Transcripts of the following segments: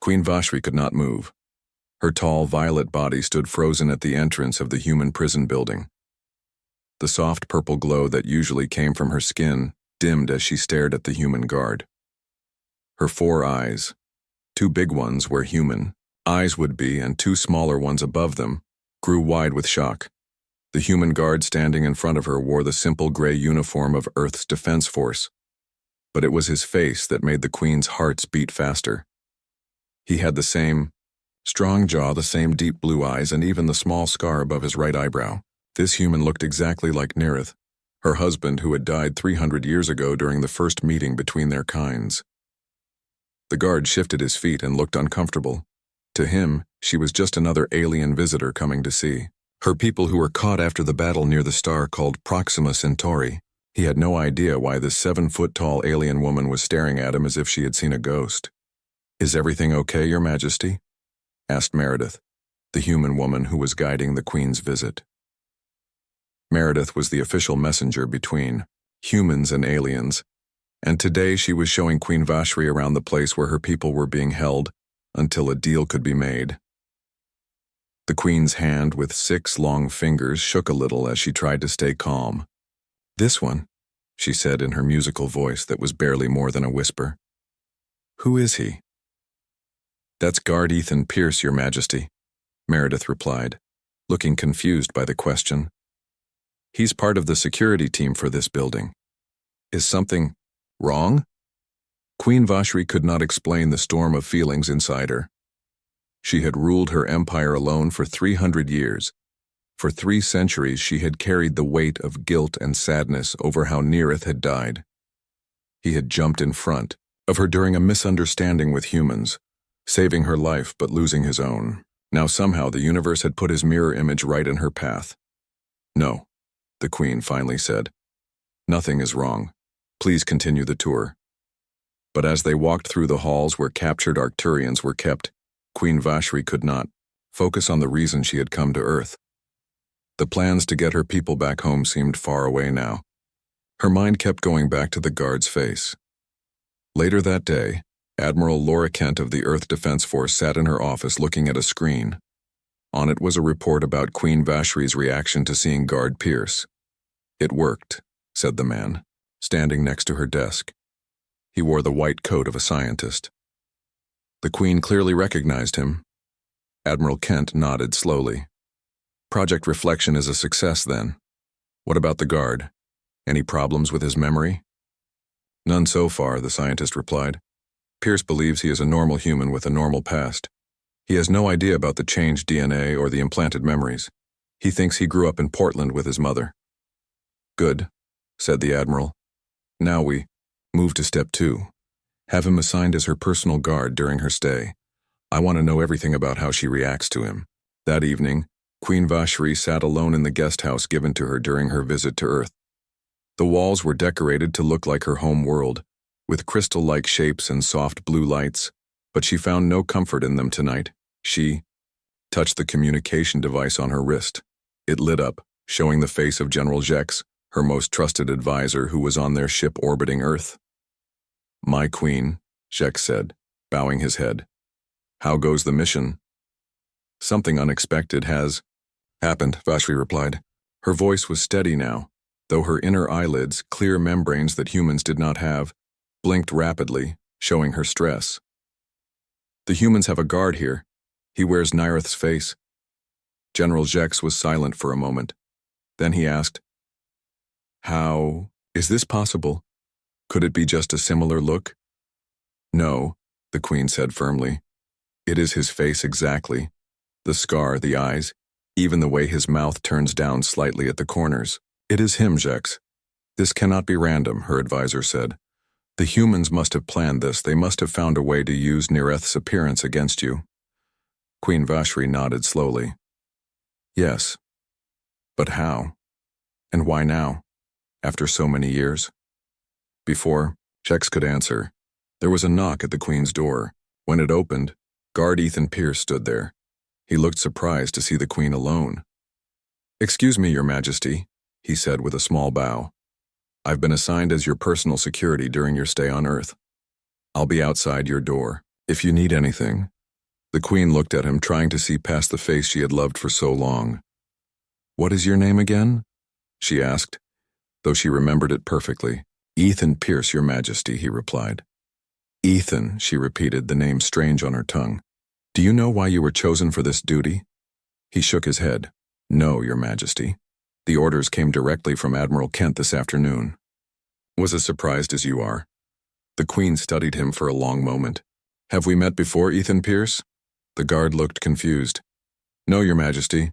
Queen Vashri could not move. Her tall, violet body stood frozen at the entrance of the human prison building. The soft purple glow that usually came from her skin dimmed as she stared at the human guard. Her 4 eyes, 2 big ones where human eyes would be and 2 smaller ones above them, grew wide with shock. The human guard standing in front of her wore the simple gray uniform of Earth's Defense Force, but it was his face that made the Queen's hearts beat faster. He had the same strong jaw, the same deep blue eyes, and even the small scar above his right eyebrow. This human looked exactly like Nerith, her husband who had died 300 years ago during the first meeting between their kinds. The guard shifted his feet and looked uncomfortable. To him, she was just another alien visitor coming to see her people who were caught after the battle near the star called Proxima Centauri. He had no idea why this 7-foot-tall alien woman was staring at him as if she had seen a ghost. "Is everything okay, Your Majesty?" asked Meredith, the human woman who was guiding the Queen's visit. Meredith was the official messenger between humans and aliens, and today she was showing Queen Vashri around the place where her people were being held until a deal could be made. The Queen's hand with 6 long fingers shook a little as she tried to stay calm. "This one," she said in her musical voice that was barely more than a whisper. "Who is he?" "That's Guard Ethan Pierce, Your Majesty," Meredith replied, looking confused by the question. "He's part of the security team for this building. Is something wrong?" Queen Vashri could not explain the storm of feelings inside her. She had ruled her empire alone for 300 years. For 3 centuries she had carried the weight of guilt and sadness over how Nerith had died. He had jumped in front of her during a misunderstanding with humans, saving her life but losing his own. Now somehow the universe had put his mirror image right in her path. "No," the Queen finally said. "Nothing is wrong. Please continue the tour." But as they walked through the halls where captured Arcturians were kept, Queen Vashri could not focus on the reason she had come to Earth. The plans to get her people back home seemed far away now. Her mind kept going back to the guard's face. Later that day, Admiral Laura Kent of the Earth Defense Force sat in her office looking at a screen. On it was a report about Queen Vashri's reaction to seeing Guard Pierce. "It worked," said the man, standing next to her desk. He wore the white coat of a scientist. The Queen clearly recognized him. Admiral Kent nodded slowly. "Project Reflection is a success, then. What about the guard? Any problems with his memory?" "None so far," the scientist replied. "Pierce believes he is a normal human with a normal past. He has no idea about the changed DNA or the implanted memories. He thinks he grew up in Portland with his mother." "Good," said the Admiral. "Now we move to step 2. Have him assigned as her personal guard during her stay. I want to know everything about how she reacts to him." That evening, Queen Vashri sat alone in the guest house given to her during her visit to Earth. The walls were decorated to look like her home world, with crystal-like shapes and soft blue lights, but she found no comfort in them tonight. She touched the communication device on her wrist. It lit up, showing the face of General Jex, her most trusted advisor who was on their ship orbiting Earth. "My queen," Jex said, bowing his head. "How goes the mission?" "Something unexpected has happened," Vashri replied. Her voice was steady now, though her inner eyelids, clear membranes that humans did not have, blinked rapidly, showing her stress. "The humans have a guard here. He wears Nyrith's face." General Jex was silent for a moment. Then he asked, "How is this possible? Could it be just a similar look?" "No," the Queen said firmly. "It is his face exactly. The scar, the eyes, even the way his mouth turns down slightly at the corners. It is him, Jex. This cannot be random," her advisor said. "The humans must have planned this. They must have found a way to use Nereth's appearance against you." Queen Vashri nodded slowly. "Yes. But how? And why now, after so many years?" Before Jex could answer, there was a knock at the Queen's door. When it opened, Guard Ethan Pierce stood there. He looked surprised to see the Queen alone. "Excuse me, Your Majesty," he said with a small bow. "I've been assigned as your personal security during your stay on Earth. I'll be outside your door." If you need anything. The Queen looked at him, trying to see past the face she had loved for so long. What is your name again? She asked, though she remembered it perfectly. Ethan Pierce, Your Majesty, he replied. Ethan, she repeated, the name strange on her tongue. Do you know why you were chosen for this duty? He shook his head. No, Your Majesty. The orders came directly from Admiral Kent this afternoon. Was as surprised as you are. The Queen studied him for a long moment. Have we met before, Ethan Pierce? The guard looked confused. No, Your Majesty.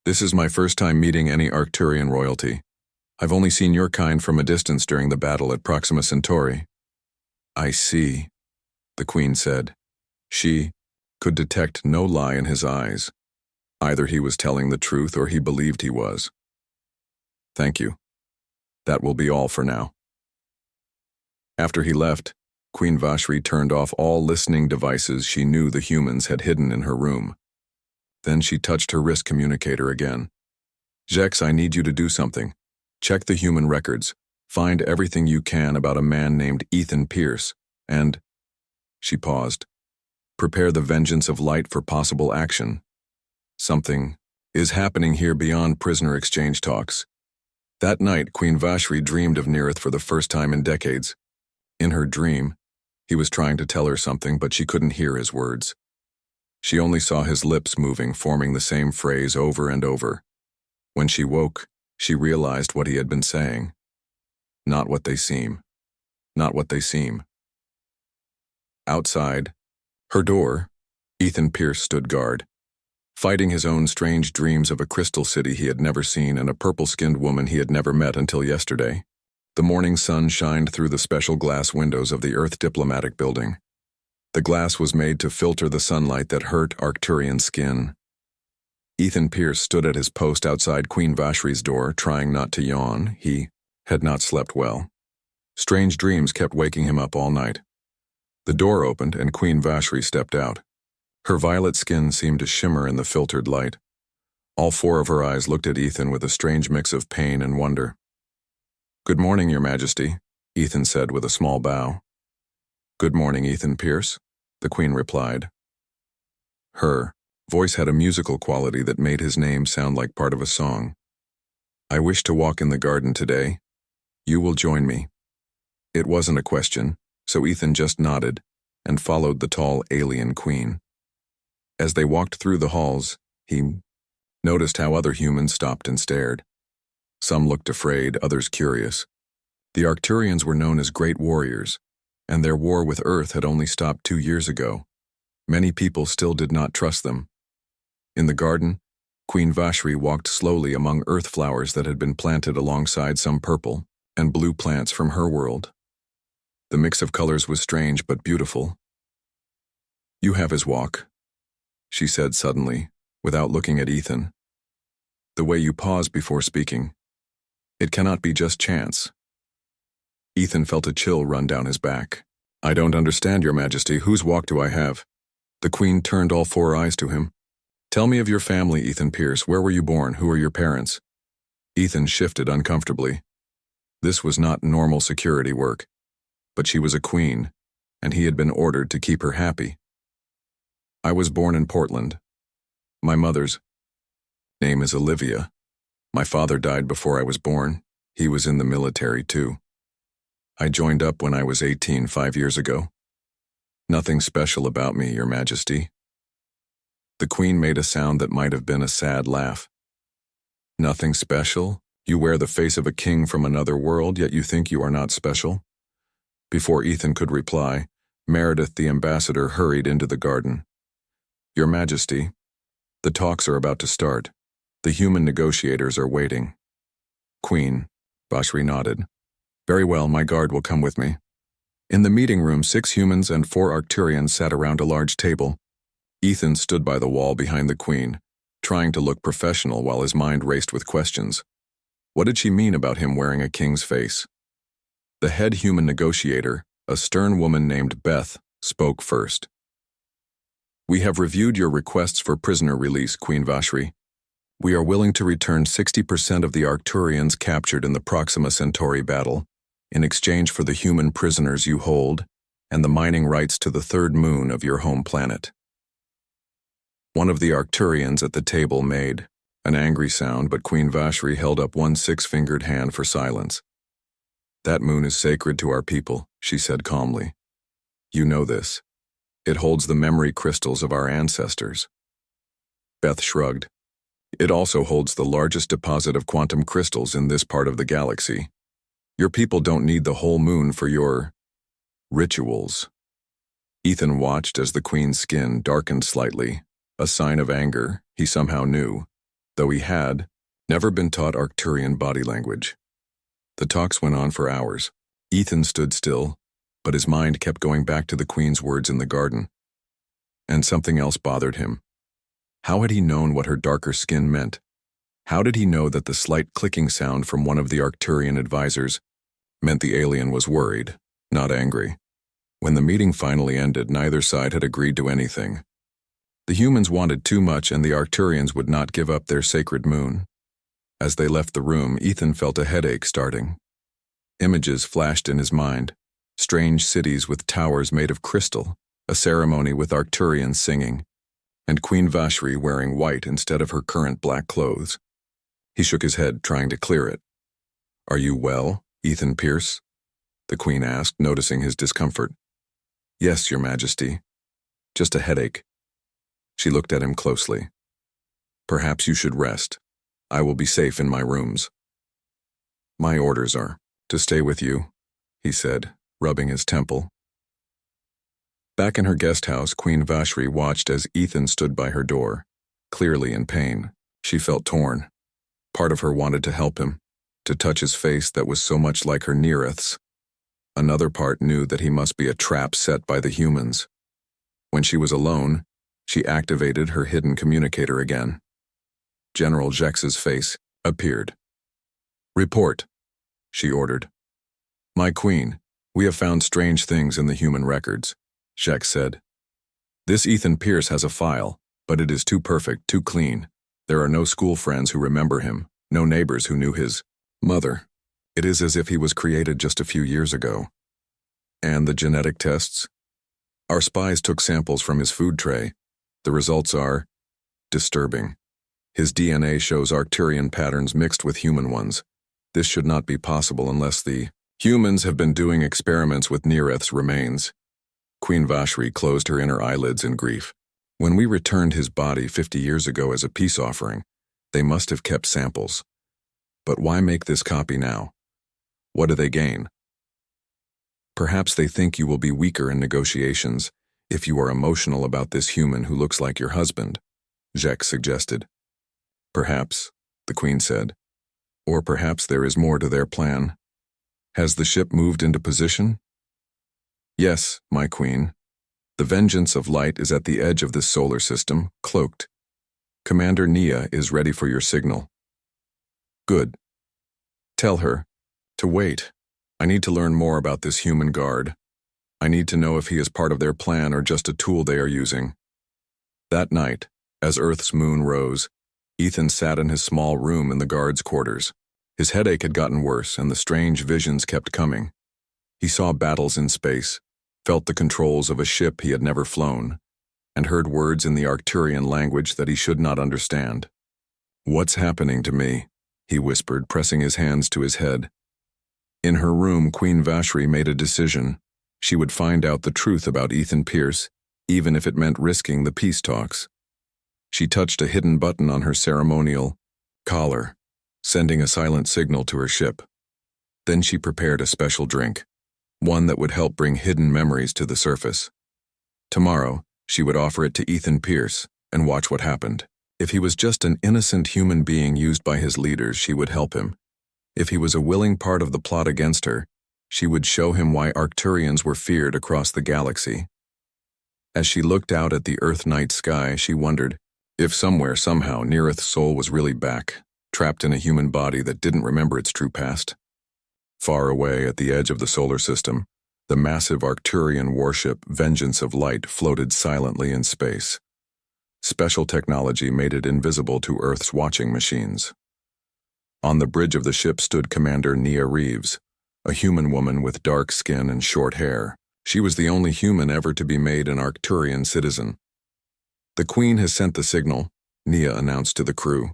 This is my first time meeting any Arcturian royalty. I've only seen your kind from a distance during the battle at Proxima Centauri. I see, the Queen said. She could detect no lie in his eyes. Either he was telling the truth or he believed he was. Thank you. That will be all for now. After he left, Queen Vashri turned off all listening devices she knew the humans had hidden in her room. Then she touched her wrist communicator again. Jex, I need you to do something. Check the human records. Find everything you can about a man named Ethan Pierce, and... She paused. Prepare the vengeance of light for possible action. Something is happening here beyond prisoner exchange talks. That night, Queen Vashri dreamed of Neareth for the first time in decades. In her dream, he was trying to tell her something, but she couldn't hear his words. She only saw his lips moving, forming the same phrase over and over. When she woke, she realized what he had been saying. Not what they seem. Not what they seem. Outside, her door, Ethan Pierce stood guard, fighting his own strange dreams of a crystal city he had never seen and a purple-skinned woman he had never met until yesterday. The morning sun shined through the special glass windows of the Earth Diplomatic Building. The glass was made to filter the sunlight that hurt Arcturian skin. Ethan Pierce stood at his post outside Queen Vashri's door, trying not to yawn. He had not slept well. Strange dreams kept waking him up all night. The door opened and Queen Vashri stepped out. Her violet skin seemed to shimmer in the filtered light. All four of her eyes looked at Ethan with a strange mix of pain and wonder. Good morning, Your Majesty, Ethan said with a small bow. Good morning, Ethan Pierce, the Queen replied. Her voice had a musical quality that made his name sound like part of a song. I wish to walk in the garden today. You will join me. It wasn't a question, so Ethan just nodded and followed the tall alien queen. As they walked through the halls, he noticed how other humans stopped and stared. Some looked afraid, others curious. The Arcturians were known as great warriors, and their war with Earth had only stopped 2 years ago. Many people still did not trust them. In the garden, Queen Vashri walked slowly among earth flowers that had been planted alongside some purple and blue plants from her world. The mix of colors was strange but beautiful. You have his walk, she said suddenly, without looking at Ethan. The way you pause before speaking. It cannot be just chance. Ethan felt a chill run down his back. I don't understand, Your Majesty. Whose walk do I have? The Queen turned all four eyes to him. Tell me of your family, Ethan Pierce. Where were you born? Who are your parents? Ethan shifted uncomfortably. This was not normal security work, but she was a queen, and he had been ordered to keep her happy. I was born in Portland. My mother's name is Olivia. My father died before I was born. He was in the military, too. I joined up when I was 18, 5 years ago. Nothing special about me, Your Majesty. The Queen made a sound that might have been a sad laugh. Nothing special? You wear the face of a king from another world, yet you think you are not special? Before Ethan could reply, Meredith the ambassador hurried into the garden. Your Majesty, the talks are about to start. The human negotiators are waiting. Queen, Vashri nodded. Very well, my guard will come with me. In the meeting room, 6 humans and 4 Arcturians sat around a large table. Ethan stood by the wall behind the Queen, trying to look professional while his mind raced with questions. What did she mean about him wearing a king's face? The head human negotiator, a stern woman named Beth, spoke first. We have reviewed your requests for prisoner release, Queen Vashri. We are willing to return 60% of the Arcturians captured in the Proxima Centauri battle in exchange for the human prisoners you hold and the mining rights to the third moon of your home planet. One of the Arcturians at the table made an angry sound, but Queen Vashri held up one six-fingered hand for silence. That moon is sacred to our people, she said calmly. You know this. It holds the memory crystals of our ancestors. Beth shrugged. It also holds the largest deposit of quantum crystals in this part of the galaxy. Your people don't need the whole moon for your rituals. Ethan watched as the Queen's skin darkened slightly, a sign of anger he somehow knew, though he had never been taught Arcturian body language. The talks went on for hours. Ethan stood still, but his mind kept going back to the Queen's words in the garden. And something else bothered him. How had he known what her darker skin meant? How did he know that the slight clicking sound from one of the Arcturian advisors meant the alien was worried, not angry? When the meeting finally ended, neither side had agreed to anything. The humans wanted too much, and the Arcturians would not give up their sacred moon. As they left the room, Ethan felt a headache starting. Images flashed in his mind. Strange cities with towers made of crystal, a ceremony with Arcturians singing, and Queen Vashri wearing white instead of her current black clothes. He shook his head, trying to clear it. Are you well, Ethan Pierce? The Queen asked, noticing his discomfort. Yes, Your Majesty. Just a headache. She looked at him closely. Perhaps you should rest. I will be safe in my rooms. My orders are to stay with you, he said, rubbing his temple. Back in her guest house, Queen Vashri watched as Ethan stood by her door, clearly in pain. She felt torn. Part of her wanted to help him, to touch his face that was so much like her Neareth's. Another part knew that he must be a trap set by the humans. When she was alone, she activated her hidden communicator again. General Jex's face appeared. Report, she ordered. My queen, we have found strange things in the human records, Jex said. This Ethan Pierce has a file, but it is too perfect, too clean. There are no school friends who remember him, no neighbors who knew his mother. It is as if he was created just a few years ago. And the genetic tests? Our spies took samples from his food tray. The results are disturbing. His DNA shows Arcturian patterns mixed with human ones. This should not be possible unless the humans have been doing experiments with Neareth's remains. Queen Vashri closed her inner eyelids in grief. When we returned his body 50 years ago as a peace offering, they must have kept samples. But why make this copy now? What do they gain? Perhaps they think you will be weaker in negotiations if you are emotional about this human who looks like your husband, Jex suggested. Perhaps, the Queen said. Or perhaps there is more to their plan. Has the ship moved into position? Yes, my queen. The vengeance of light is at the edge of this solar system, cloaked. Commander Nia is ready for your signal. Good. Tell her to wait. I need to learn more about this human guard. I need to know if he is part of their plan or just a tool they are using. That night, as Earth's moon rose, Ethan sat in his small room in the guards' quarters. His headache had gotten worse, and the strange visions kept coming. He saw battles in space, felt the controls of a ship he had never flown, and heard words in the Arcturian language that he should not understand. What's happening to me? He whispered, pressing his hands to his head. In her room, Queen Vashri made a decision. She would find out the truth about Ethan Pierce, even if it meant risking the peace talks. She touched a hidden button on her ceremonial collar, sending a silent signal to her ship. Then she prepared a special drink, one that would help bring hidden memories to the surface. Tomorrow, she would offer it to Ethan Pierce and watch what happened. If he was just an innocent human being used by his leaders, she would help him. If he was a willing part of the plot against her, she would show him why Arcturians were feared across the galaxy. As she looked out at the Earth night sky, she wondered if somewhere, somehow, Neareth's soul was really back, trapped in a human body that didn't remember its true past. Far away at the edge of the solar system, the massive Arcturian warship Vengeance of Light floated silently in space. Special technology made it invisible to Earth's watching machines. On the bridge of the ship stood Commander Nia Reeves, a human woman with dark skin and short hair. She was the only human ever to be made an Arcturian citizen. "The Queen has sent the signal," Nia announced to the crew.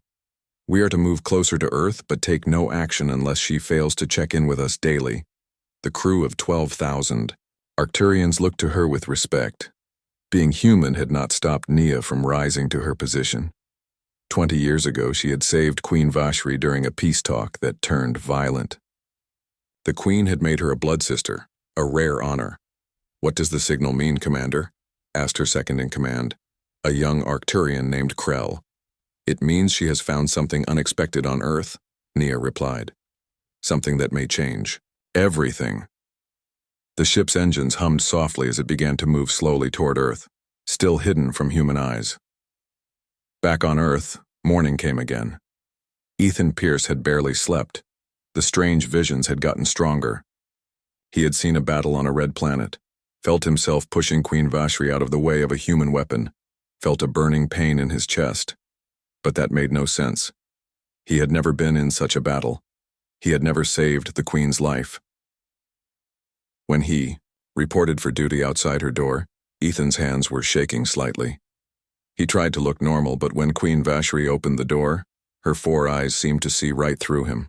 "We are to move closer to Earth, but take no action unless she fails to check in with us daily." The crew of 12,000 Arcturians looked to her with respect. Being human had not stopped Nia from rising to her position. 20 years ago, she had saved Queen Vashri during a peace talk that turned violent. The Queen had made her a blood sister, a rare honor. "What does the signal mean, Commander?" asked her second-in-command, a young Arcturian named Krell. "It means she has found something unexpected on Earth," Nia replied. "Something that may change everything." The ship's engines hummed softly as it began to move slowly toward Earth, still hidden from human eyes. Back on Earth, morning came again. Ethan Pierce had barely slept. The strange visions had gotten stronger. He had seen a battle on a red planet, felt himself pushing Queen Vashri out of the way of a human weapon, felt a burning pain in his chest. But that made no sense. He had never been in such a battle. He had never saved the Queen's life. When he reported for duty outside her door, Ethan's hands were shaking slightly. He tried to look normal, but when Queen Vashri opened the door, her 4 eyes seemed to see right through him.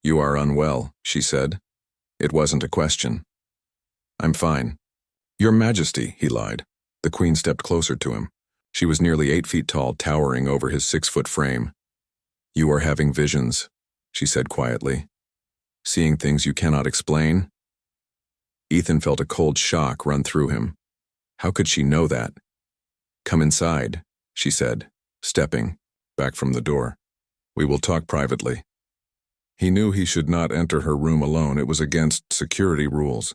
"You are unwell," she said. It wasn't a question. "I'm fine." "Your Majesty," he lied. The Queen stepped closer to him. She was nearly 8 feet tall, towering over his 6-foot frame. "You are having visions," she said quietly. "Seeing things you cannot explain?" Ethan felt a cold shock run through him. How could she know that? "Come inside," she said, stepping back from the door. "We will talk privately." He knew he should not enter her room alone. It was against security rules.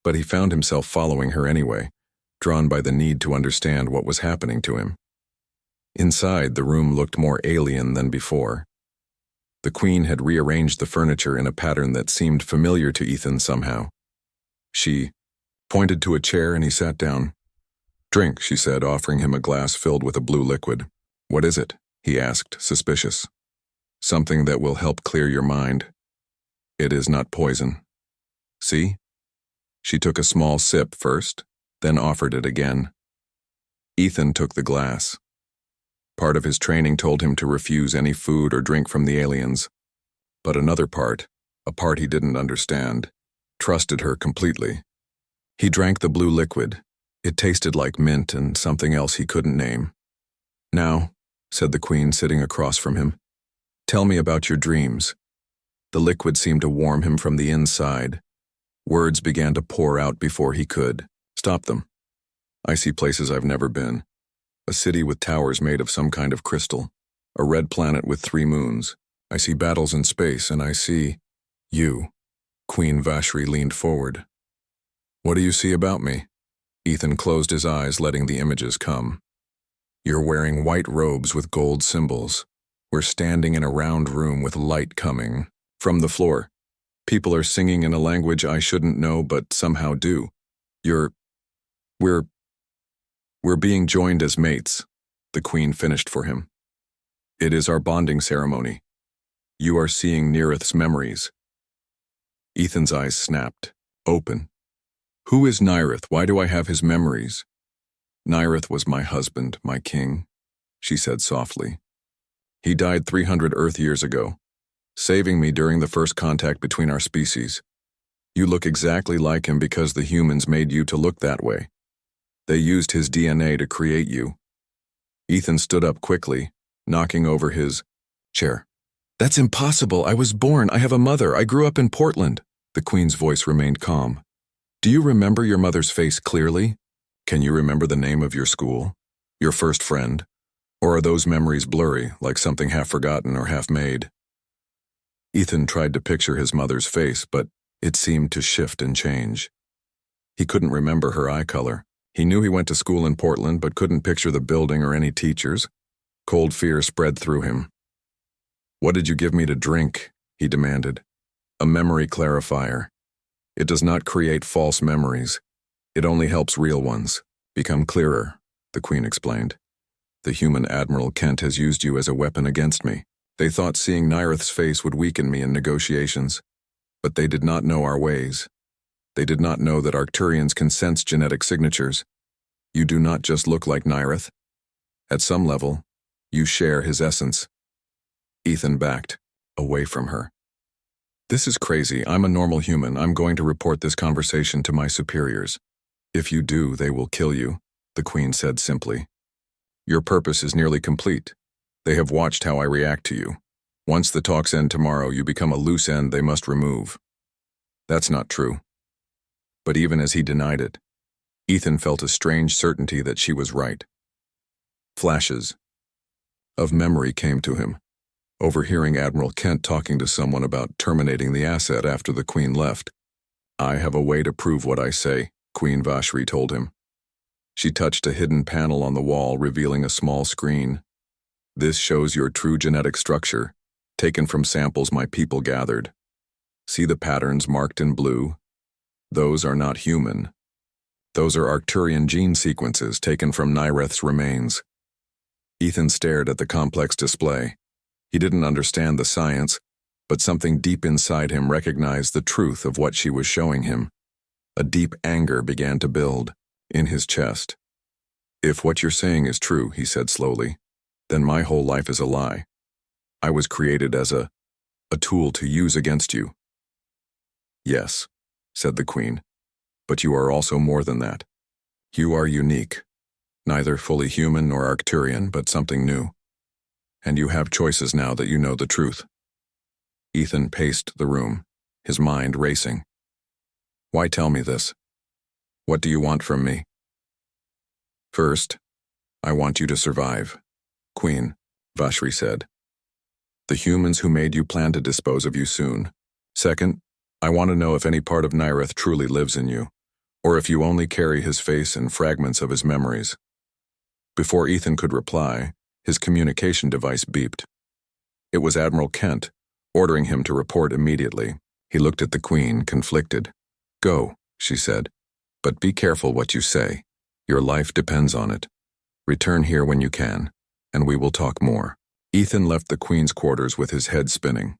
But he found himself following her anyway, drawn by the need to understand what was happening to him. Inside, the room looked more alien than before. The Queen had rearranged the furniture in a pattern that seemed familiar to Ethan somehow. She pointed to a chair and he sat down. "Drink," she said, offering him a glass filled with a blue liquid. "What is it?" he asked, suspicious. "Something that will help clear your mind. It is not poison. See?" She took a small sip first, then offered it again. Ethan took the glass. Part of his training told him to refuse any food or drink from the aliens. But another part, a part he didn't understand, trusted her completely. He drank the blue liquid. It tasted like mint and something else he couldn't name. "Now," said the Queen, sitting across from him, "tell me about your dreams." The liquid seemed to warm him from the inside. Words began to pour out before he could stop them. "I see places I've never been. A city with towers made of some kind of crystal. A red planet with 3 moons. I see battles in space, and I see you." Queen Vashri leaned forward. "What do you see about me?" Ethan closed his eyes, letting the images come. "You're wearing white robes with gold symbols. We're standing in a round room with light coming from the floor. People are singing in a language I shouldn't know but somehow do. We're being joined as mates," the Queen finished for him. "It is our bonding ceremony. You are seeing Nearith's memories." Ethan's eyes snapped, open. "Who is Nyrith? Why do I have his memories?" "Nyrith was my husband, my king," she said softly. "He died 300 Earth years ago, saving me during the first contact between our species. You look exactly like him because the humans made you to look that way. They used his DNA to create you." Ethan stood up quickly, knocking over his chair. "That's impossible. I was born. I have a mother. I grew up in Portland." The Queen's voice remained calm. "Do you remember your mother's face clearly? Can you remember the name of your school? Your first friend? Or are those memories blurry, like something half forgotten or half made?" Ethan tried to picture his mother's face, but it seemed to shift and change. He couldn't remember her eye color. He knew he went to school in Portland, but couldn't picture the building or any teachers. Cold fear spread through him. "What did you give me to drink?" he demanded. "A memory clarifier. It does not create false memories. It only helps real ones become clearer," the Queen explained. "The human Admiral Kent has used you as a weapon against me. They thought seeing Nyrith's face would weaken me in negotiations, but they did not know our ways. They did not know that Arcturians can sense genetic signatures. You do not just look like Nyrith. At some level, you share his essence. Ethan backed away from her. This is crazy. I'm a normal human. I'm going to report this conversation to my superiors. If you do, they will kill you, the Queen said simply. Your purpose is nearly complete. They have watched how I react to you. Once the talks end tomorrow, you become a loose end they must remove. That's not true. But even as he denied it, Ethan felt a strange certainty that she was right. Flashes of memory came to him, overhearing Admiral Kent talking to someone about terminating the asset after the Queen left. I have a way to prove what I say, Queen Vashri told him. She touched a hidden panel on the wall, revealing a small screen. This shows your true genetic structure, taken from samples my people gathered. See the patterns marked in blue? Those are not human. Those are Arcturian gene sequences taken from Nyrith's remains. Ethan stared at the complex display. He didn't understand the science, but something deep inside him recognized the truth of what she was showing him. A deep anger began to build in his chest. If what you're saying is true, he said slowly, then my whole life is a lie. I was created as a tool to use against you. Yes, said the Queen, but you are also more than that. You are unique, neither fully human nor Arcturian, but something new. And you have choices now that you know the truth. Ethan paced the room, his mind racing. Why tell me this? What do you want from me? First, I want you to survive, Queen, Vashri said. The humans who made you plan to dispose of you soon. Second, I want to know if any part of Nyrith truly lives in you, or if you only carry his face and fragments of his memories. Before Ethan could reply, his communication device beeped. It was Admiral Kent, ordering him to report immediately. He looked at the Queen, conflicted. Go, she said, but be careful what you say. Your life depends on it. Return here when you can, and we will talk more. Ethan left the Queen's quarters with his head spinning.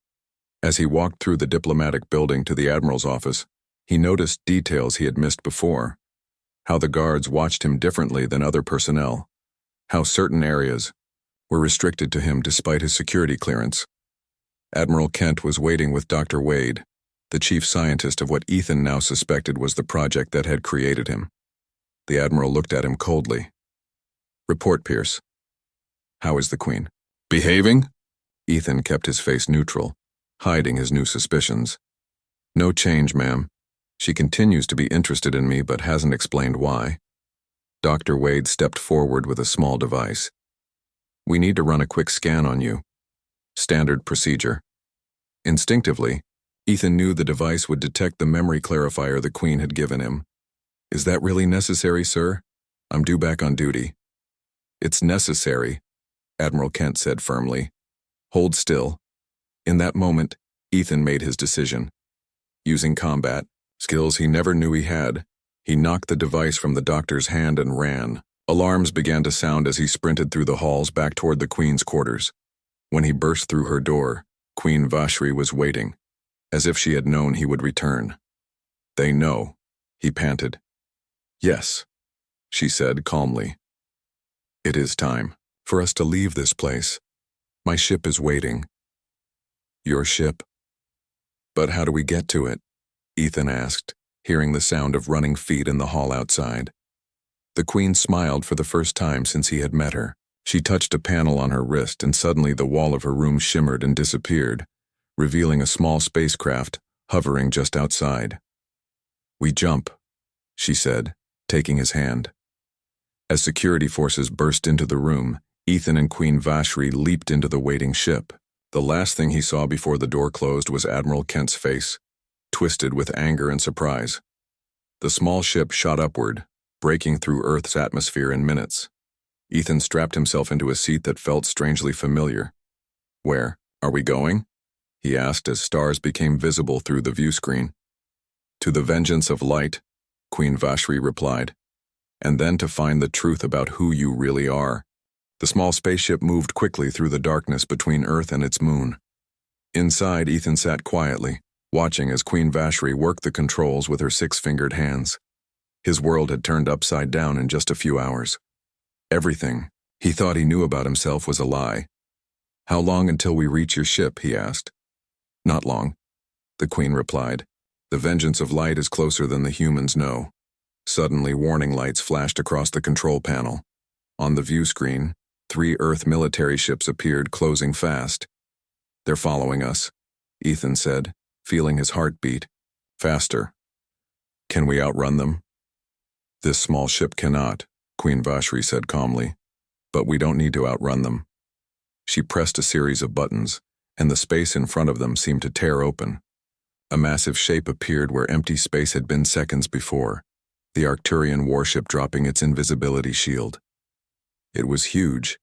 As he walked through the diplomatic building to the Admiral's office, he noticed details he had missed before. How the guards watched him differently than other personnel. How certain areas were restricted to him despite his security clearance. Admiral Kent was waiting with Dr. Wade, the chief scientist of what Ethan now suspected was the project that had created him. The Admiral looked at him coldly. Report, Pierce. How is the Queen? Behaving? Ethan kept his face neutral, hiding his new suspicions. No change, ma'am. She continues to be interested in me but hasn't explained why. Dr. Wade stepped forward with a small device. We need to run a quick scan on you. Standard procedure. Instinctively, Ethan knew the device would detect the memory clarifier the Queen had given him. Is that really necessary, sir? I'm due back on duty. It's necessary, Admiral Kent said firmly. Hold still. In that moment, Ethan made his decision. Using combat, skills he never knew he had, he knocked the device from the doctor's hand and ran. Alarms began to sound as he sprinted through the halls back toward the Queen's quarters. When he burst through her door, Queen Vashri was waiting, as if she had known he would return. They know, he panted. Yes, she said calmly. It is time for us to leave this place. My ship is waiting. Your ship? But how do we get to it? Ethan asked, hearing the sound of running feet in the hall outside. The Queen smiled for the first time since he had met her. She touched a panel on her wrist, and suddenly the wall of her room shimmered and disappeared, revealing a small spacecraft hovering just outside. We jump, she said, taking his hand. As security forces burst into the room, Ethan and Queen Vashri leaped into the waiting ship. The last thing he saw before the door closed was Admiral Kent's face, twisted with anger and surprise. The small ship shot upward, breaking through Earth's atmosphere in minutes. Ethan strapped himself into a seat that felt strangely familiar. Where are we going? He asked as stars became visible through the view screen. To the vengeance of light, Queen Vashri replied, and then to find the truth about who you really are. The small spaceship moved quickly through the darkness between Earth and its moon. Inside, Ethan sat quietly, watching as Queen Vashri worked the controls with her six-fingered hands. His world had turned upside down in just a few hours. Everything he thought he knew about himself was a lie. "How long until we reach your ship?" he asked. "Not long," the Queen replied. "The vengeance of light is closer than the humans know." Suddenly, warning lights flashed across the control panel. On the view screen, 3 Earth military ships appeared, closing fast. "They're following us," Ethan said, feeling his heart beat. "Faster." "Can we outrun them?" "This small ship cannot," Queen Vashri said calmly. "But we don't need to outrun them." She pressed a series of buttons, and the space in front of them seemed to tear open. A massive shape appeared where empty space had been seconds before, the Arcturian warship dropping its invisibility shield. It was huge,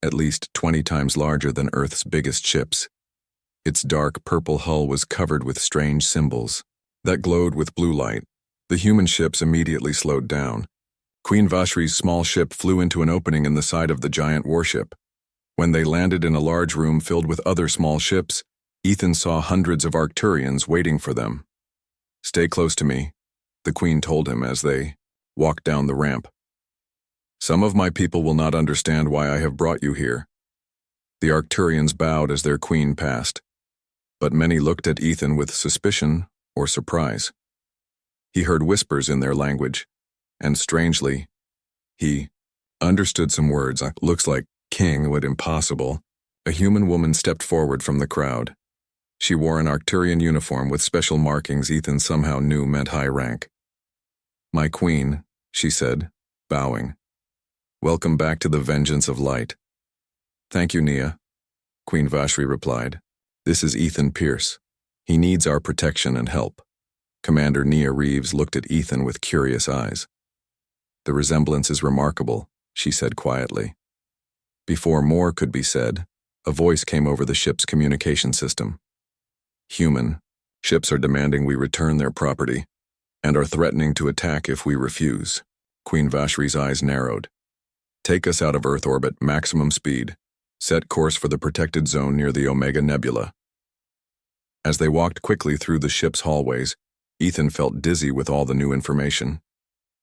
at least 20 times larger than Earth's biggest ships. Its dark purple hull was covered with strange symbols that glowed with blue light. The human ships immediately slowed down. Queen Vashri's small ship flew into an opening in the side of the giant warship. When they landed in a large room filled with other small ships, Ethan saw hundreds of Arcturians waiting for them. "Stay close to me," the Queen told him as they walked down the ramp. "Some of my people will not understand why I have brought you here." The Arcturians bowed as their queen passed, but many looked at Ethan with suspicion or surprise. He heard whispers in their language, and strangely, he understood some words. "Looks like king, what impossible." A human woman stepped forward from the crowd. She wore an Arcturian uniform with special markings Ethan somehow knew meant high rank. "My queen," she said, bowing. "Welcome back to the vengeance of light." "Thank you, Nia," Queen Vashri replied. "This is Ethan Pierce. He needs our protection and help." Commander Nia Reeves looked at Ethan with curious eyes. "The resemblance is remarkable," she said quietly. Before more could be said, a voice came over the ship's communication system. "Human, ships are demanding we return their property, and are threatening to attack if we refuse." Queen Vashri's eyes narrowed. "Take us out of Earth orbit, maximum speed. Set course for the protected zone near the Omega Nebula." As they walked quickly through the ship's hallways, Ethan felt dizzy with all the new information.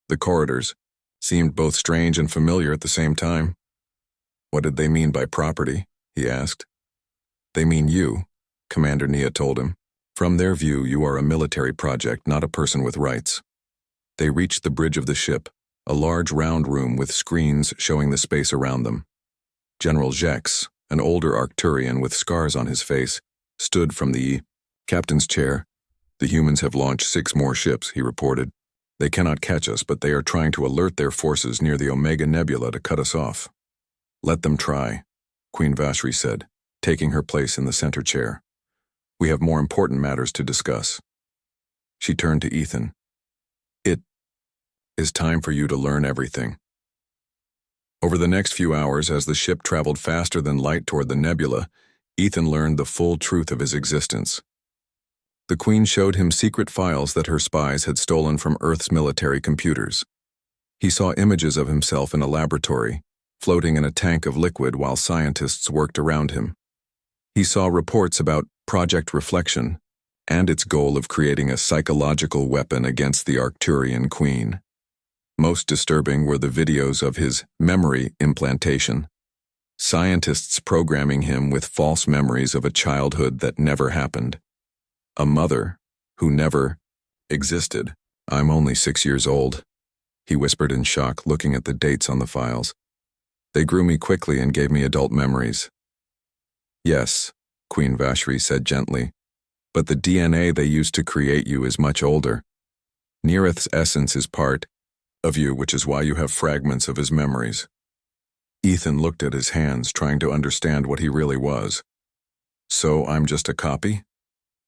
The corridors seemed both strange and familiar at the same time. "What did they mean by property?" he asked. "They mean you," Commander Nia told him. "From their view, you are a military project, not a person with rights." They reached the bridge of the ship, a large round room with screens showing the space around them. General Jex, an older Arcturian with scars on his face, stood from the captain's chair. "The humans have launched 6 more ships," he reported. "They cannot catch us, but they are trying to alert their forces near the Omega Nebula to cut us off." "Let them try," Queen Vashri said, taking her place in the center chair. "We have more important matters to discuss." She turned to Ethan. "It is time for you to learn everything." Over the next few hours, as the ship traveled faster than light toward the nebula, Ethan learned the full truth of his existence. The Queen showed him secret files that her spies had stolen from Earth's military computers. He saw images of himself in a laboratory, floating in a tank of liquid while scientists worked around him. He saw reports about Project Reflection and its goal of creating a psychological weapon against the Arcturian Queen. Most disturbing were the videos of his memory implantation, scientists programming him with false memories of a childhood that never happened, a mother who never existed. "I'm only 6 years old," he whispered in shock, looking at the dates on the files. "They grew me quickly and gave me adult memories." "Yes," Queen Vashri said gently, "but the DNA they used to create you is much older. Nearith's essence is part of you, which is why you have fragments of his memories." Ethan looked at his hands, trying to understand what he really was. "So I'm just a copy?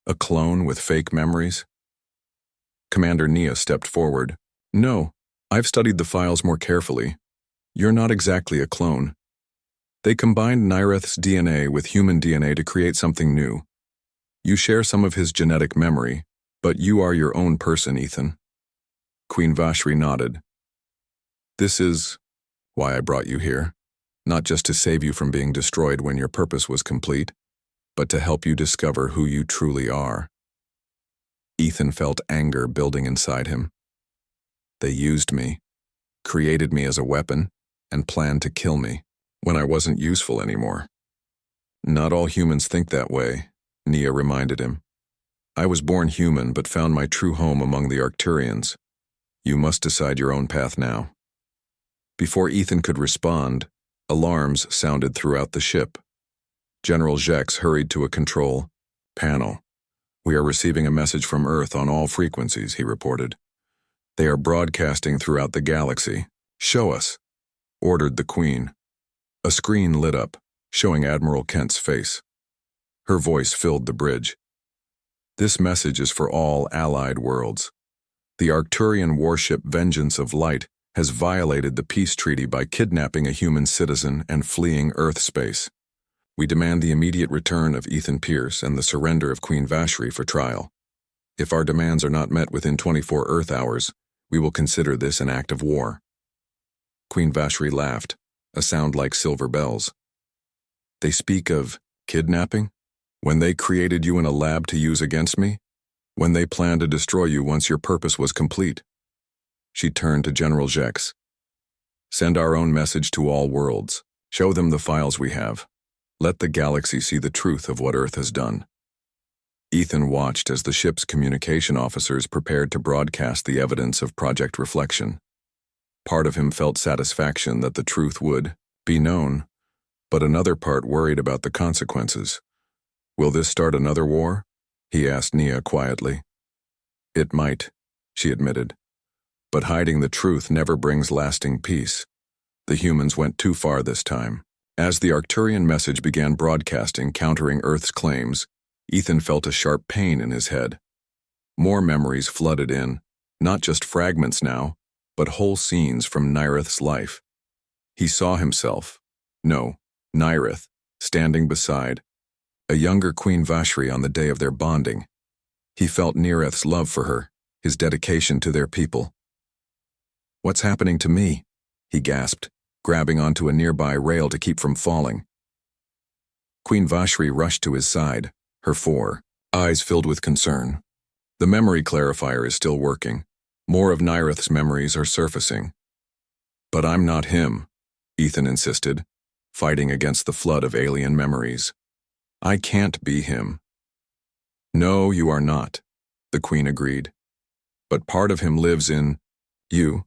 A clone with fake memories?" Commander Nia stepped forward. "No, I've studied the files more carefully. You're not exactly a clone. They combined Neirith's DNA with human DNA to create something new. You share some of his genetic memory, but you are your own person, Ethan." Queen Vashri nodded. "This is why I brought you here, not just to save you from being destroyed when your purpose was complete, but to help you discover who you truly are." Ethan felt anger building inside him. They used me, created me as a weapon, and planned to kill me when I wasn't useful anymore. Not all humans think that way, Nia reminded him. I was born human but found my true home among the Arcturians. You must decide your own path now. Before Ethan could respond, alarms sounded throughout the ship. General Jex hurried to a control panel. We are receiving a message from Earth on all frequencies, he reported. They are broadcasting throughout the galaxy. Show us, ordered the Queen. A screen lit up, showing Admiral Kent's face. Her voice filled the bridge. This message is for all allied worlds. The Arcturian warship Vengeance of Light has violated the peace treaty by kidnapping a human citizen and fleeing Earth space. We demand the immediate return of Ethan Pierce and the surrender of Queen Vashri for trial. If our demands are not met within 24 Earth hours, we will consider this an act of war. Queen Vashri laughed, a sound like silver bells. They speak of kidnapping? When they created you in a lab to use against me? When they planned to destroy you once your purpose was complete? She turned to General Jex. Send our own message to all worlds. Show them the files we have. Let the galaxy see the truth of what Earth has done. Ethan watched as the ship's communication officers prepared to broadcast the evidence of Project Reflection. Part of him felt satisfaction that the truth would be known, but another part worried about the consequences. Will this start another war? He asked Nia quietly. It might, she admitted. But hiding the truth never brings lasting peace. The humans went too far this time. As the Arcturian message began broadcasting, countering Earth's claims, Ethan felt a sharp pain in his head. More memories flooded in, not just fragments now, but whole scenes from Nyrith's life. He saw himself, Nyrith, standing beside a younger Queen Vashri on the day of their bonding. He felt Nyrith's love for her, his dedication to their people. What's happening to me? He gasped, grabbing onto a nearby rail to keep from falling. Queen Vashri rushed to his side, her eyes filled with concern. The memory clarifier is still working. More of Nyrith's memories are surfacing. But I'm not him, Ethan insisted, fighting against the flood of alien memories. I can't be him. No, you are not, the Queen agreed. But part of him lives in you.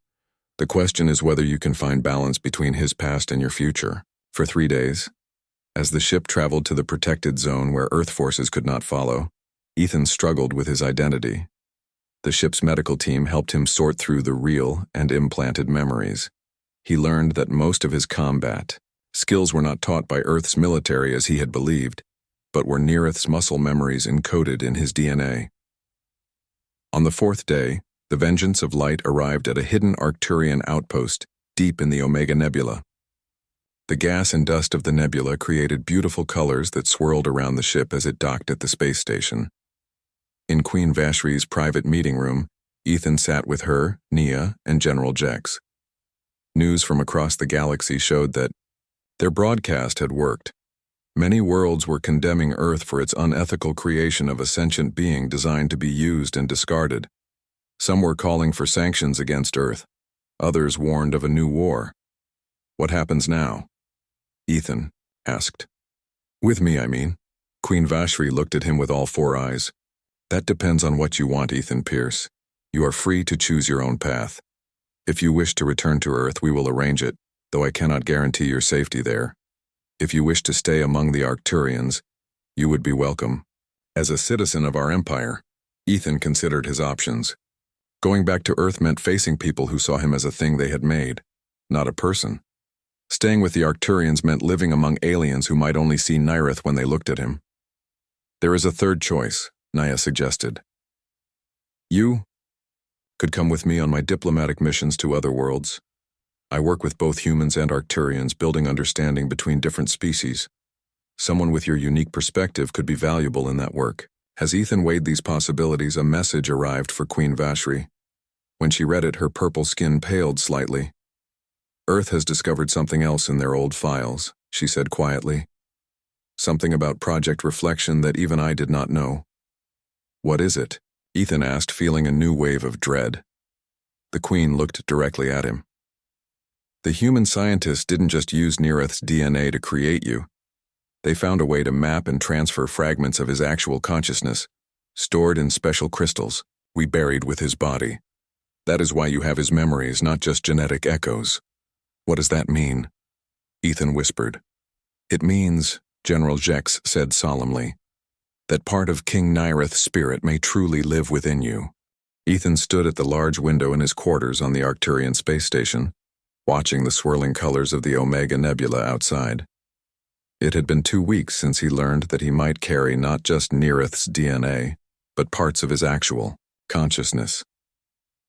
The question is whether you can find balance between his past and your future. For 3 days, as the ship traveled to the protected zone where Earth forces could not follow, Ethan struggled with his identity. The ship's medical team helped him sort through the real and implanted memories. He learned that most of his combat skills were not taught by Earth's military as he had believed, but were Nyrith's muscle memories encoded in his DNA. On the 4th day, the Vengeance of Light arrived at a hidden Arcturian outpost deep in the Omega Nebula. The gas and dust of the nebula created beautiful colors that swirled around the ship as it docked at the space station. In Queen Vashri's private meeting room, Ethan sat with her, Nia, and General Jex. News from across the galaxy showed that their broadcast had worked. Many worlds were condemning Earth for its unethical creation of a sentient being designed to be used and discarded. Some were calling for sanctions against Earth. Others warned of a new war. What happens now? Ethan asked. With me, I mean. Queen Vashri looked at him with all 4 eyes. That depends on what you want, Ethan Pierce. You are free to choose your own path. If you wish to return to Earth, we will arrange it, though I cannot guarantee your safety there. If you wish to stay among the Arcturians, you would be welcome. As a citizen of our empire, Ethan considered his options. Going back to Earth meant facing people who saw him as a thing they had made, not a person. Staying with the Arcturians meant living among aliens who might only see Nyrith when they looked at him. There is a third choice, Nia suggested. You could come with me on my diplomatic missions to other worlds. I work with both humans and Arcturians, building understanding between different species. Someone with your unique perspective could be valuable in that work. As Ethan weighed these possibilities, a message arrived for Queen Vashri. When she read it, her purple skin paled slightly. Earth has discovered something else in their old files, she said quietly. Something about Project Reflection that even I did not know. What is it? Ethan asked, feeling a new wave of dread. The Queen looked directly at him. The human scientists didn't just use Neareth's DNA to create you. They found a way to map and transfer fragments of his actual consciousness, stored in special crystals we buried with his body. That is why you have his memories, not just genetic echoes. What does that mean? Ethan whispered. It means, General Jex said solemnly, that part of King Nyreth's spirit may truly live within you. Ethan stood at the large window in his quarters on the Arcturian space station, watching the swirling colors of the Omega Nebula outside. It had been 2 weeks since he learned that he might carry not just Neareth's DNA, but parts of his actual consciousness.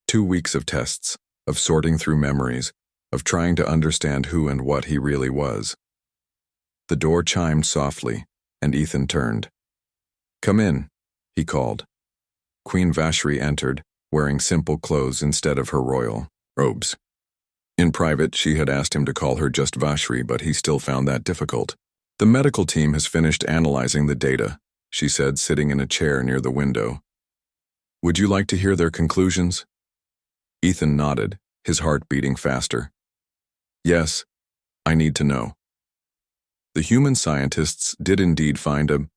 2 weeks of tests, of sorting through memories, of trying to understand who and what he really was. The door chimed softly, and Ethan turned. "Come in," he called. Queen Vashri entered, wearing simple clothes instead of her royal robes. In private, she had asked him to call her just Vashri, but he still found that difficult. "The medical team has finished analyzing the data," she said, sitting in a chair near the window. "Would you like to hear their conclusions?" Ethan nodded, his heart beating faster. "Yes, I need to know." The human scientists did indeed find a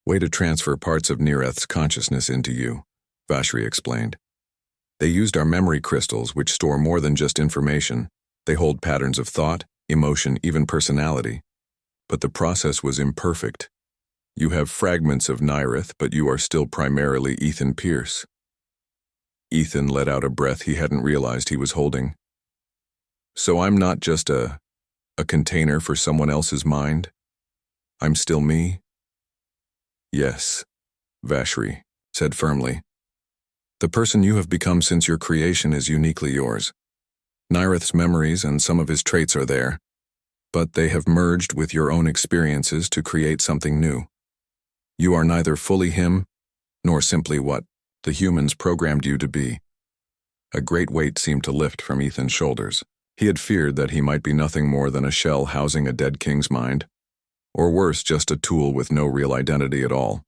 way to transfer parts of Neareth's consciousness into you, Vashri explained. "They used our memory crystals, which store more than just information. They hold patterns of thought, emotion, even personality. But the process was imperfect. You have fragments of Nyreth, but you are still primarily Ethan Pierce." Ethan let out a breath he hadn't realized he was holding. "So I'm not just a container for someone else's mind? I'm still me?" "Yes," Vashri said firmly. "The person you have become since your creation is uniquely yours. Nyreth's memories and some of his traits are there, but they have merged with your own experiences to create something new. You are neither fully him, nor simply what the humans programmed you to be." A great weight seemed to lift from Ethan's shoulders. He had feared that he might be nothing more than a shell housing a dead king's mind, or worse, just a tool with no real identity at all.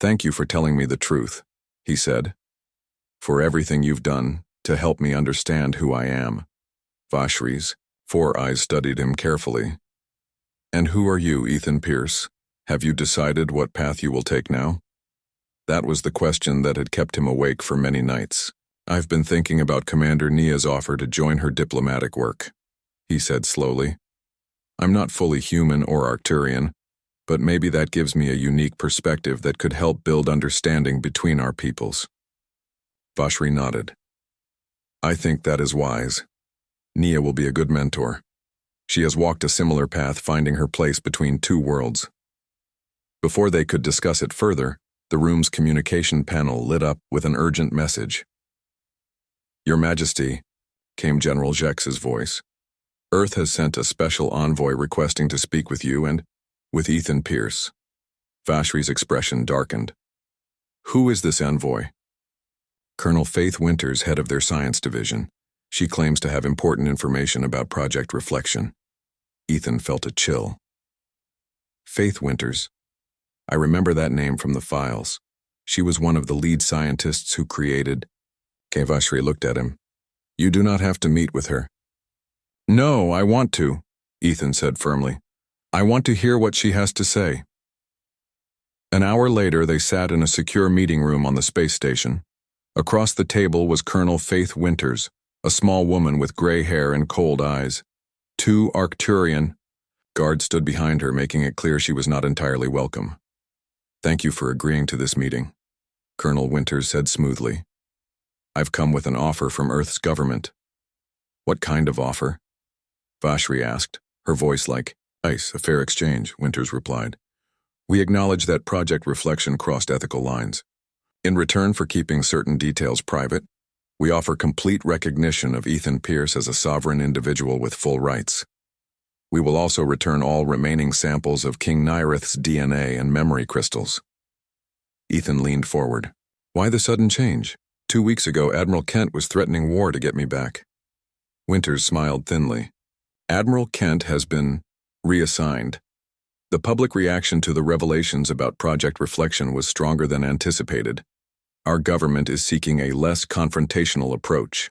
"Thank you for telling me the truth," he said, "for everything you've done to help me understand who I am." Vashri's 4 eyes studied him carefully. "And who are you, Ethan Pierce? Have you decided what path you will take now?" That was the question that had kept him awake for many nights. "I've been thinking about Commander Nia's offer to join her diplomatic work," he said slowly. "I'm not fully human or Arcturian, but maybe that gives me a unique perspective that could help build understanding between our peoples." Vashri nodded. "I think that is wise. Nia will be a good mentor. She has walked a similar path, finding her place between 2 worlds." Before they could discuss it further, the room's communication panel lit up with an urgent message. "Your Majesty," came General Jex's voice, "Earth has sent a special envoy requesting to speak with you and with Ethan Pierce." Vashri's expression darkened. "Who is this envoy?" "Colonel Faith Winters, head of their science division. She claims to have important information about Project Reflection." Ethan felt a chill. Faith Winters. I remember that name from the files. She was one of the lead scientists who created... Vashri looked at him. "You do not have to meet with her." "No, I want to," Ethan said firmly. "I want to hear what she has to say." An hour later, they sat in a secure meeting room on the space station. Across the table was Colonel Faith Winters, a small woman with gray hair and cold eyes. 2 Arcturian guards stood behind her, making it clear she was not entirely welcome. "Thank you for agreeing to this meeting," Colonel Winters said smoothly. "I've come with an offer from Earth's government." "What kind of offer?" Vashri asked, her voice like ice. "A fair exchange," Winters replied. "We acknowledge that Project Reflection crossed ethical lines. In return for keeping certain details private, we offer complete recognition of Ethan Pierce as a sovereign individual with full rights. We will also return all remaining samples of King Nyreth's DNA and memory crystals." Ethan leaned forward. "Why the sudden change? 2 weeks ago, Admiral Kent was threatening war to get me back." Winters smiled thinly. "Admiral Kent has been reassigned. The public reaction to the revelations about Project Reflection was stronger than anticipated. Our government is seeking a less confrontational approach.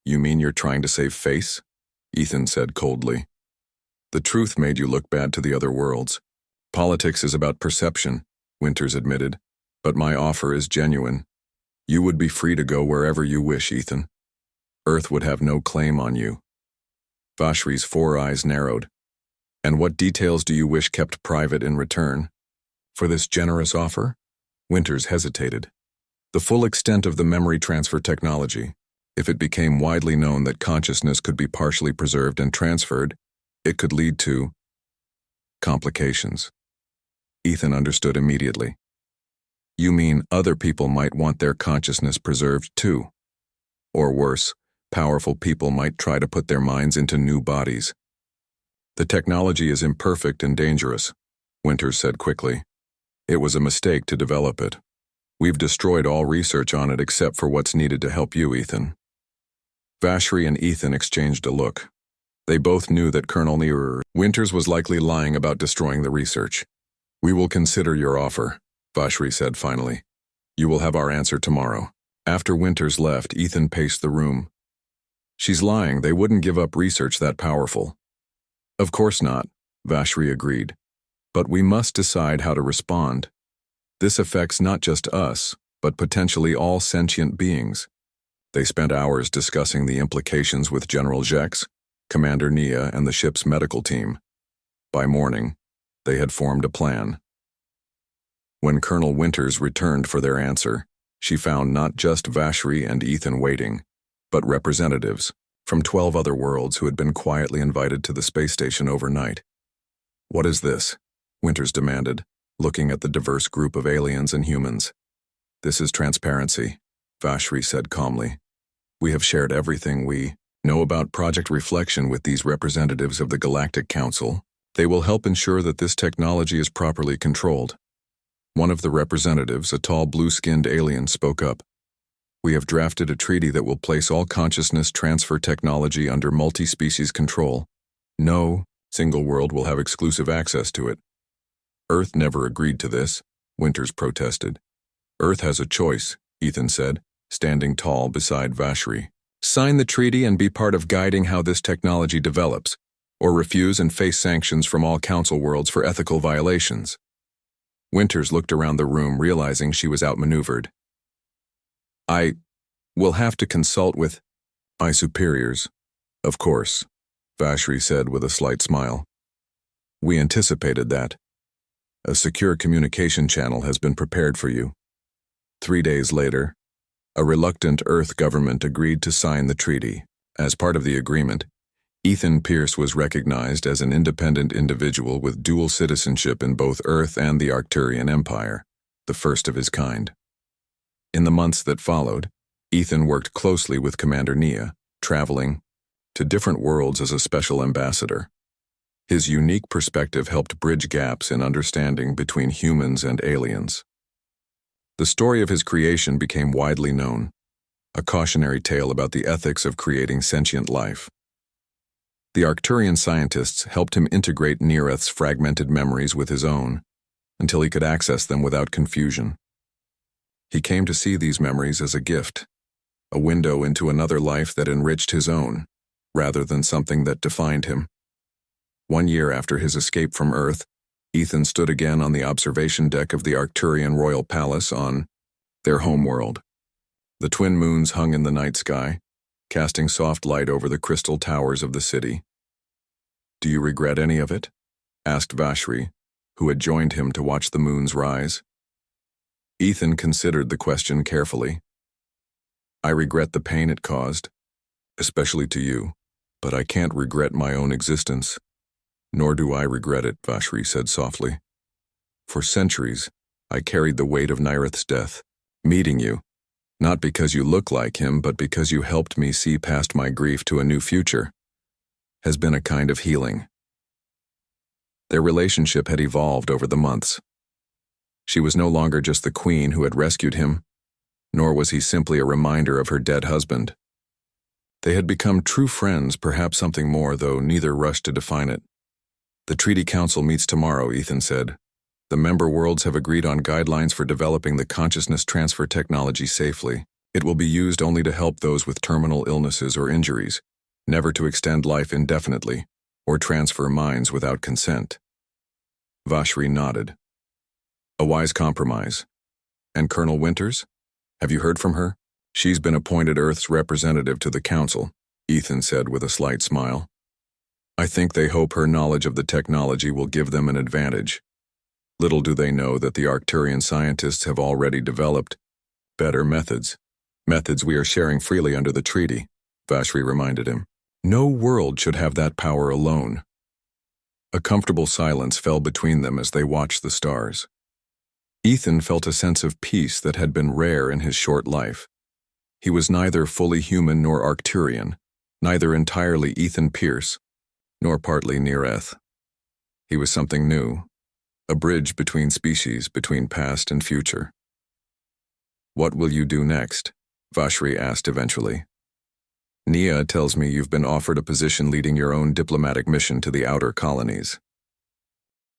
You mean you're trying to save face? Ethan said coldly. The truth made you look bad to the other worlds. Politics is about perception, Winters admitted, but my offer is genuine. You would be free to go wherever you wish, Ethan. Earth would have no claim on you. Vashri's 4 eyes narrowed. And what details do you wish kept private in return? For this generous offer? Winters hesitated. The full extent of the memory transfer technology. If it became widely known that consciousness could be partially preserved and transferred, it could lead to complications. Ethan understood immediately. You mean other people might want their consciousness preserved too? Or worse, powerful people might try to put their minds into new bodies. The technology is imperfect and dangerous, Winters said quickly. It was a mistake to develop it. We've destroyed all research on it except for what's needed to help you, Ethan. Vashri and Ethan exchanged a look. They both knew that Colonel Winters was likely lying about destroying the research. We will consider your offer, Vashri said finally. You will have our answer tomorrow. After Winters left, Ethan paced the room. She's lying. They wouldn't give up research that powerful. Of course not, Vashri agreed. But we must decide how to respond. This affects not just us, but potentially all sentient beings. They spent hours discussing the implications with General Jex, Commander Nia, and the ship's medical team. By morning, they had formed a plan. When Colonel Winters returned for their answer, she found not just Vashri and Ethan waiting, but representatives from 12 other worlds who had been quietly invited to the space station overnight. What is this? Winters demanded, looking at the diverse group of aliens and humans. This is transparency, Vashri said calmly. We have shared everything we know about Project Reflection with these representatives of the Galactic Council. They will help ensure that this technology is properly controlled. One of the representatives, a tall blue-skinned alien, spoke up. We have drafted a treaty that will place all consciousness transfer technology under multi-species control. No single world will have exclusive access to it. Earth never agreed to this, Winters protested. Earth has a choice, Ethan said, standing tall beside Vashri. Sign the treaty and be part of guiding how this technology develops, or refuse and face sanctions from all council worlds for ethical violations. Winters looked around the room, realizing she was outmaneuvered. I will have to consult with my superiors. Of course, Vashri said with a slight smile. We anticipated that. A secure communication channel has been prepared for you. 3 days later, a reluctant Earth government agreed to sign the treaty. As part of the agreement, Ethan Pierce was recognized as an independent individual with dual citizenship in both Earth and the Arcturian Empire, the first of his kind. In the months that followed, Ethan worked closely with Commander Nia, traveling to different worlds as a special ambassador. His unique perspective helped bridge gaps in understanding between humans and aliens. The story of his creation became widely known, a cautionary tale about the ethics of creating sentient life. The Arcturian scientists helped him integrate Neareth's fragmented memories with his own, until he could access them without confusion. He came to see these memories as a gift, a window into another life that enriched his own, rather than something that defined him. 1 year after his escape from Earth, Ethan stood again on the observation deck of the Arcturian Royal Palace on their homeworld. The twin moons hung in the night sky, casting soft light over the crystal towers of the city. Do you regret any of it? Asked Vashri, who had joined him to watch the moons rise. Ethan considered the question carefully. I regret the pain it caused, especially to you, but I can't regret my own existence. Nor do I regret it, Vashri said softly. For centuries, I carried the weight of Nyreth's death, meeting you, not because you look like him, but because you helped me see past my grief to a new future, has been a kind of healing. Their relationship had evolved over the months. She was no longer just the queen who had rescued him, nor was he simply a reminder of her dead husband. They had become true friends, perhaps something more, though neither rushed to define it. The Treaty Council meets tomorrow, Ethan said. The member worlds have agreed on guidelines for developing the consciousness transfer technology safely. It will be used only to help those with terminal illnesses or injuries, never to extend life indefinitely or transfer minds without consent. Vashri nodded. A wise compromise. And Colonel Winters? Have you heard from her? She's been appointed Earth's representative to the Council, Ethan said with a slight smile. I think they hope her knowledge of the technology will give them an advantage. Little do they know that the Arcturian scientists have already developed better methods. Methods we are sharing freely under the treaty, Vashri reminded him. No world should have that power alone. A comfortable silence fell between them as they watched the stars. Ethan felt a sense of peace that had been rare in his short life. He was neither fully human nor Arcturian, neither entirely Ethan Pierce, nor partly Neareth. He was something new, a bridge between species, between past and future. What will you do next? Vashri asked eventually. Nia tells me you've been offered a position leading your own diplomatic mission to the outer colonies.